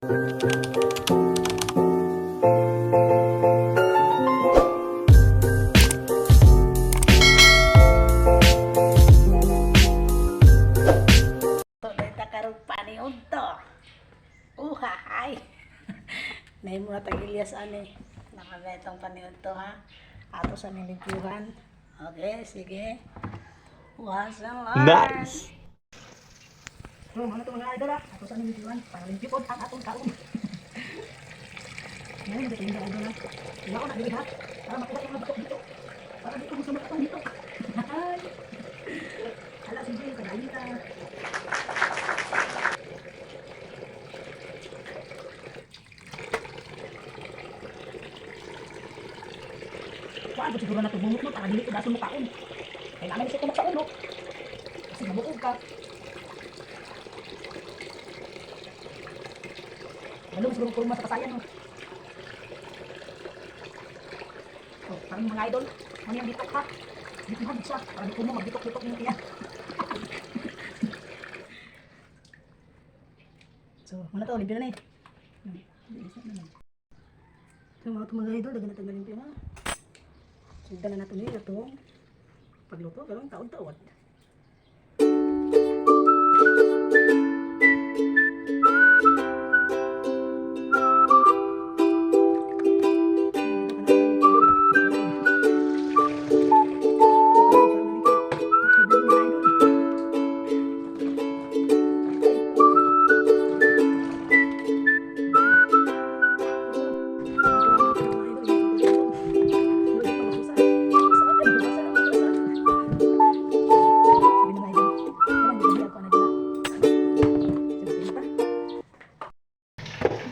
Uhahay. Nay mo na tag-Ilyas ani. Nakagetong paniod to ha. Ato sa niligyuhan. Okay, sige. Wasan lang. Nice. So, ano to mga idol ha? Ato sa niligyuhan. Para limpyo po ang atong kaon. Ngayon, dito yung idol ha. Wala ko nagbilig ha. Para makuha yung mabatok dito. Para dito gusto matatang dito. Hay. Hala, sige, kagayita. Kuhaan ko siguro na tubungot mo para dili ko daso mo kaon. Kailangan isa ko magkaon no. Kasi mabuog ka. Balong siguro kurma sa kasayan no. So, parang mga idol, ano yung bitok ha? Bitok siya, para di ko mo magbitok-bitok yung tiyan. So, mana to, limpyo na na eh. So, mga idol, dagan na tagal limpyo ha. Sugdan na natin niyo itong pagluto, pero taod-taod.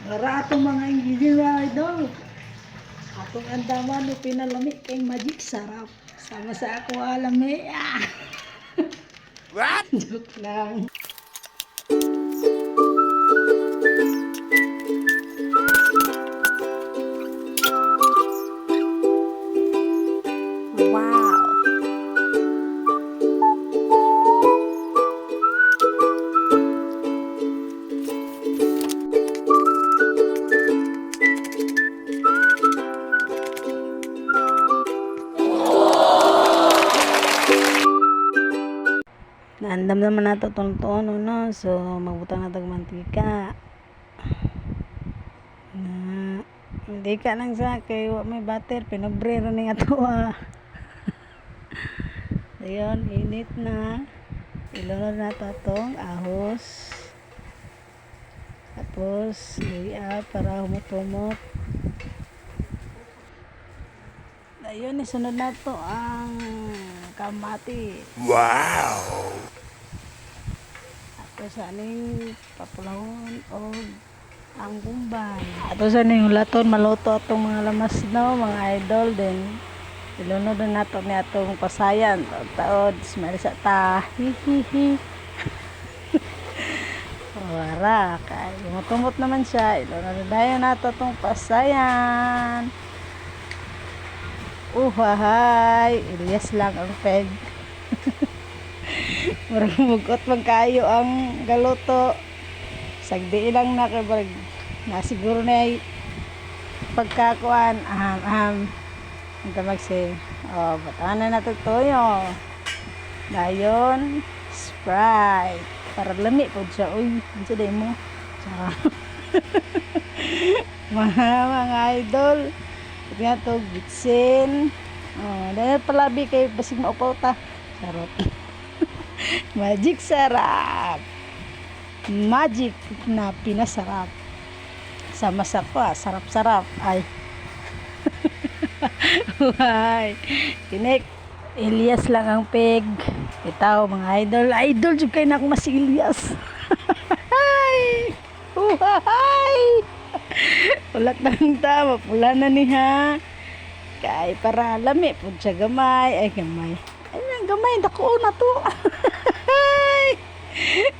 Para atong mga engineer idol. Atong andaman no pinalami kay magic sarap. Sama sa ako alami. Ah. What? Joke lang. Wow. Naandam naman nato tono no. So magbutang na tag mantika. Na hindi ka lang sa kay wa may butter pinobre ra ning ato ah. Ayun, init na. Ilunod na to tong ahos. Tapos luya para humot-humot. Ayun, isunod na to ang kamati. Wow. Ato sa aning papulahon o ang gumbay. Ato sa aning laton maluto atong mga lamas no, mga idol din. Ilunod na nato ni atong pasayan. Taod, smell sa ta. Hihihi. Wara, kay tumot naman siya. Ilunod na nato tong pasayan. Uhahay, Ilyas lang ang peg. Murag mugot man kayo ang galuto. Sagdi lang na kay nasiguro na pagkakuan ang tamagsi. Oh, batanan na to toyo. Dayon, Sprite. Para lami po siya. Uy, ano day mo? mga idol. Nga to, gitsin. Oh, dahil palabi kay basig maupaw ta. Sarap. Magic sarap. Magic na pinasarap. Sama sa ko, sarap-sarap. Ay. Ay. Kinik. Ilyas lang ang peg. Itaw mga idol. Idol jud kay na ako mas Ilyas. Ay. Uhay. Ulat lang ta, mapula na niya. Kay para lami pud siya gamay. Ay gamay. Ay gamay dako na to.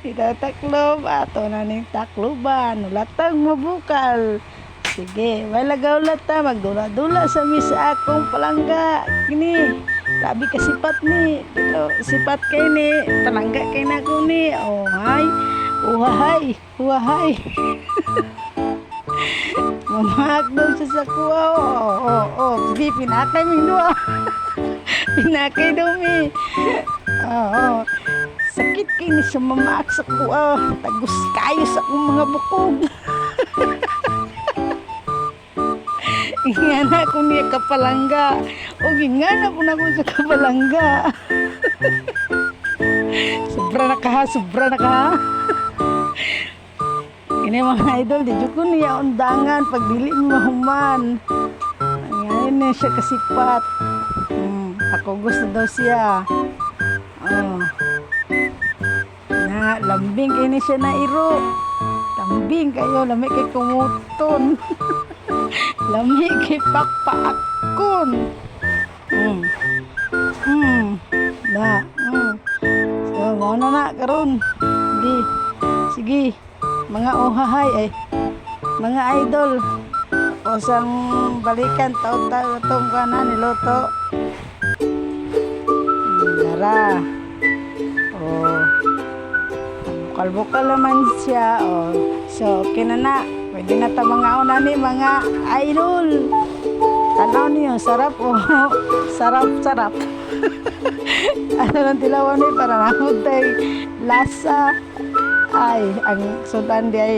Itataklob ato na ning takloban. Ulatang mabukal. Sige, may lagaw lata magdula-dula sa misa akong palangga. Kini, grabe ka sipat ni. Dito, sipat kay ni. Palangga kay na ko ni. Oh, hay. Uhahay, uhahay. Mamakdol siya sa kuha. Sige, pinakay mi dua. Pinakay daw mi. Oo. Sakit kayo ni siya mamaak sa kuha. Tagus kayo sa akong mga bukog. Ingana ko niya kapalangga. O ingana ko na ko sa kapalangga. Sobra na ka ha, sobra na ka ha. Ini mga idol, di ko niya undangan pag dili mo mahuman. Ngayon na siya kasipat. Ako gusto daw siya. Na, lambing ini siya na iro. Lambing kayo, lami kay kumuton. Lami kay pakpaakon. So, muna na karon. Sige. Mga uhahay ay mga idol. O sang balikan taon-taon itong kanan niloto. Dara. Bukal-bukal naman siya. So, okay na. Pwede na ta mga una ni mga idol. Tanaw niyo, sarap sarap. Ano lang tilawan ni para namod tayo lasa. Ay, ang sudan di ay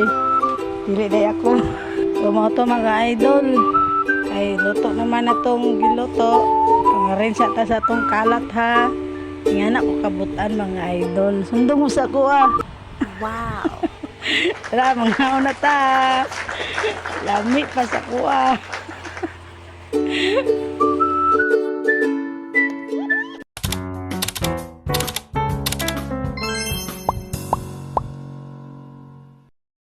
dili day ako. So, mga to mga idol. Ay, luto naman na tong giluto. Pangarin sa ta sa tong kalat ha. Nga na ko kabutan mga idol. Sundo mo sa kuha. Wow. Tara, mga una ta. Lami pa sa kuha.